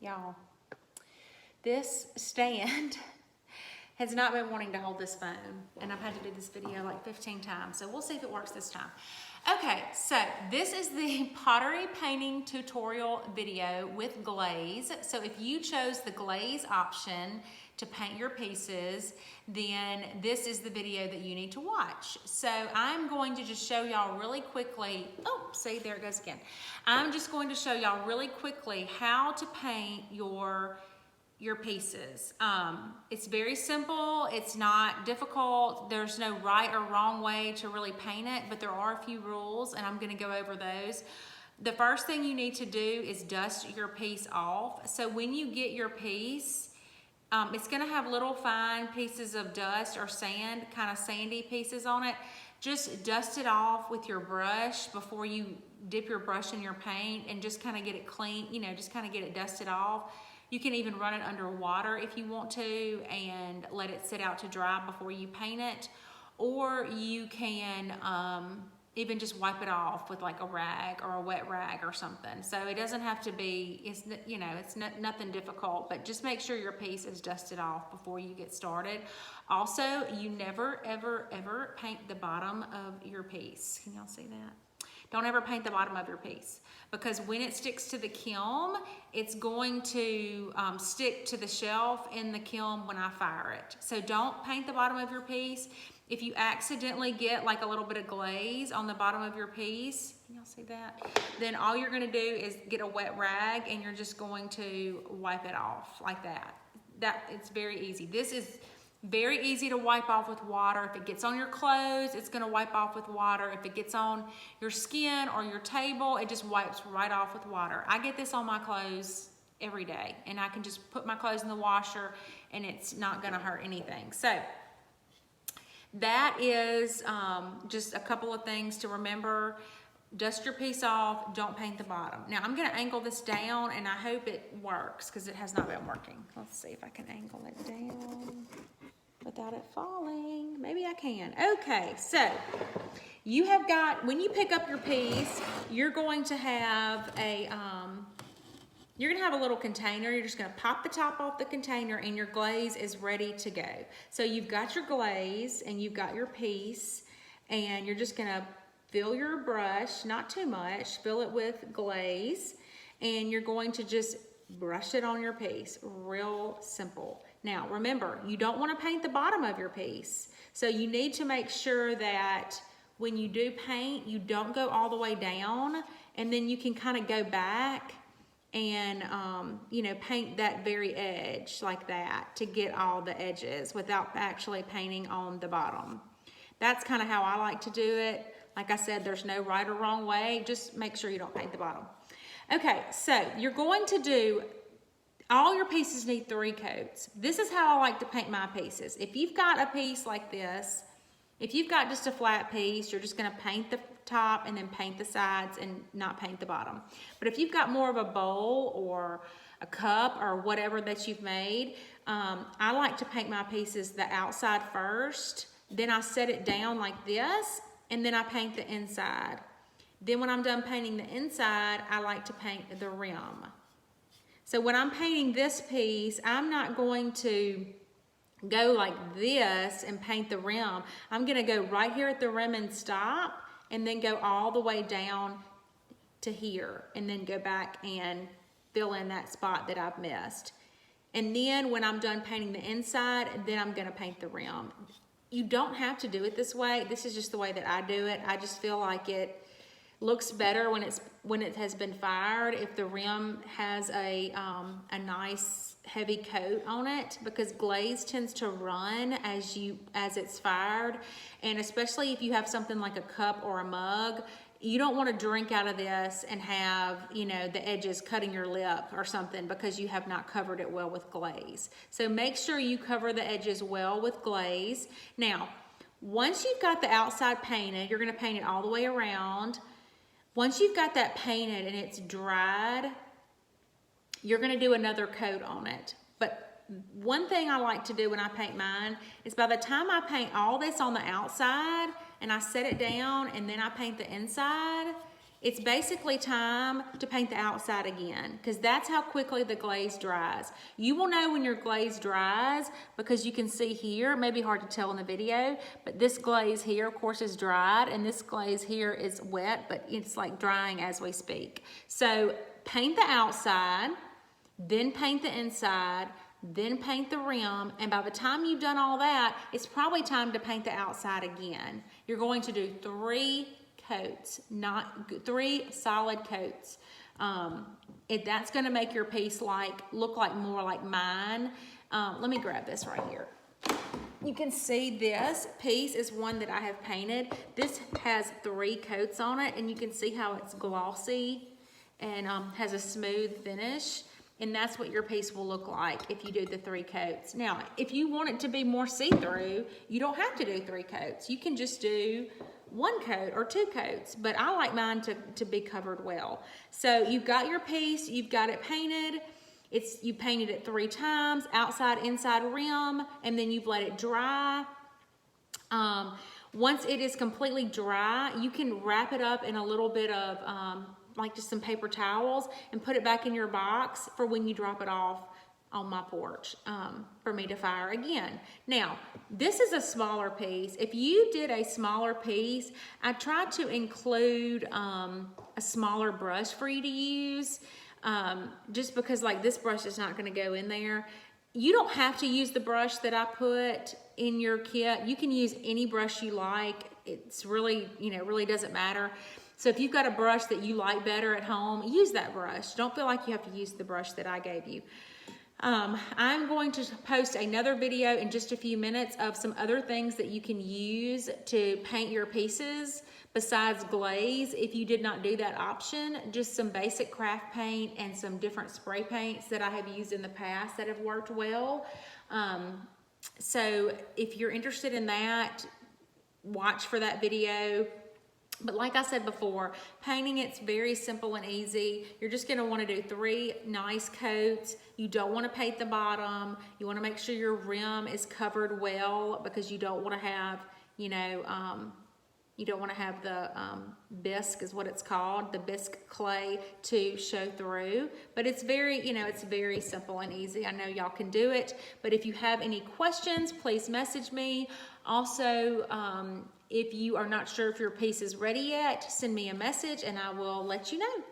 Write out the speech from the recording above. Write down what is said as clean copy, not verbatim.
Y'all, this stand has not been wanting to hold this phone, and I've had to do this video like 15 times, so we'll see if it works this time. Okay, so this is the pottery painting tutorial video with glaze. So if you chose the glaze option to paint your pieces, then this is the video that you need to watch. So I'm going to just show y'all really quickly, oh, see, there it goes again. I'm just going to show y'all really quickly how to paint your pieces. It's very simple, it's not difficult, there's no right or wrong way to really paint it, but there are a few rules and I'm gonna go over those. The first thing you need to do is dust your piece off. So when you get your piece, it's gonna have little fine pieces of dust or sand, kind of sandy pieces on it. Just dust it off with your brush before you dip your brush in your paint and just kind of get it clean, you know, just kind of get it dusted off. You can even run it under water if you want to and let it sit out to dry before you paint it. Or you can even just wipe it off with like a rag or a wet rag or something. So it doesn't have to be, it's nothing difficult, but just make sure your piece is dusted off before you get started. Also, you never, ever, ever paint the bottom of your piece. Can y'all see that? Don't ever paint the bottom of your piece, because when it sticks to the kiln, it's going to stick to the shelf in the kiln when I fire it. So don't paint the bottom of your piece. If you accidentally get like a little bit of glaze on the bottom of your piece, can y'all see that? Then all you're gonna do is get a wet rag and you're just going to wipe it off like that. It's very easy. This is very easy to wipe off with water. If it gets on your clothes, it's gonna wipe off with water. If it gets on your skin or your table, it just wipes right off with water. I get this on my clothes every day, and I can just put my clothes in the washer and it's not gonna hurt anything. So that is just a couple of things to remember. Dust your piece off, don't paint the bottom. Now I'm gonna angle this down and I hope it works because it has not been working. Let's see if I can angle it down without it falling. Maybe I can. Okay, so you have got, when you pick up your piece, you're going to have a little container. You're just gonna pop the top off the container and your glaze is ready to go. So you've got your glaze and you've got your piece, and you're just gonna fill your brush, not too much, fill it with glaze, and you're going to just brush it on your piece. Real simple. Now remember, you don't want to paint the bottom of your piece. So you need to make sure that when you do paint, you don't go all the way down, and then you can kind of go back and paint that very edge like that to get all the edges without actually painting on the bottom. That's kind of how I like to do it. Like I said, there's no right or wrong way. Just make sure you don't paint the bottom. Okay, so you're going to do, all your pieces need 3 coats. This is how I like to paint my pieces. If you've got a piece like this, if you've got just a flat piece, you're just gonna paint the top and then paint the sides and not paint the bottom. But if you've got more of a bowl or a cup or whatever that you've made, I like to paint my pieces the outside first, then I set it down like this, and then I paint the inside. Then when I'm done painting the inside, I like to paint the rim. So when I'm painting this piece, I'm not going to go like this and paint the rim. I'm gonna go right here at the rim and stop, and then go all the way down to here, and then go back and fill in that spot that I've missed. And then when I'm done painting the inside, then I'm gonna paint the rim. You don't have to do it this way. This is just the way that I do it. I just feel like it looks better when it has been fired if the rim has a nice heavy coat on it, because glaze tends to run as it's fired. And especially if you have something like a cup or a mug, you don't want to drink out of this and have, the edges cutting your lip or something because you have not covered it well with glaze. So make sure you cover the edges well with glaze. Now, once you've got the outside painted, you're going to paint it all the way around. Once you've got that painted and it's dried, you're going to do another coat on it. But one thing I like to do when I paint mine is by the time I paint all this on the outside and I set it down and then I paint the inside, it's basically time to paint the outside again, because that's how quickly the glaze dries. You will know when your glaze dries because you can see here, maybe hard to tell in the video, but this glaze here, of course, is dried, and this glaze here is wet, but it's like drying as we speak. So paint the outside, then paint the inside, then paint the rim, and by the time you've done all that, it's probably time to paint the outside again. You're going to do 3 coats, not 3 solid coats. That's going to make your piece look like more like mine. Let me grab this right here. You can see this piece is one that I have painted. This has 3 coats on it, and you can see how it's glossy and has a smooth finish. And that's what your piece will look like if you do the 3 coats. Now, if you want it to be more see-through, you don't have to do 3 coats. You can just do 1 coat or 2 coats, but I like mine to be covered well. So you've got your piece, you've got it painted. You painted it 3 times, outside, inside rim, and then you've let it dry. Once it is completely dry, you can wrap it up in a little bit of like just some paper towels and put it back in your box for when you drop it off on my porch for me to fire again. Now, this is a smaller piece. If you did a smaller piece, I tried to include a smaller brush for you to use just because like this brush is not gonna go in there. You don't have to use the brush that I put in your kit. You can use any brush you like. It's really, really doesn't matter. So if you've got a brush that you like better at home, use that brush. Don't feel like you have to use the brush that I gave you. I'm going to post another video in just a few minutes of some other things that you can use to paint your pieces besides glaze. If you did not do that option, just some basic craft paint and some different spray paints that I have used in the past that have worked well. So if you're interested in that, watch for that video. But like I said before, painting, it's very simple and easy. You're just gonna wanna do 3 nice coats. You don't wanna paint the bottom. You wanna make sure your rim is covered well because you don't wanna have, you don't wanna have the bisque is what it's called, the bisque clay to show through. But it's very, it's very simple and easy. I know y'all can do it. But if you have any questions, please message me. Also, if you are not sure if your piece is ready yet, send me a message and I will let you know.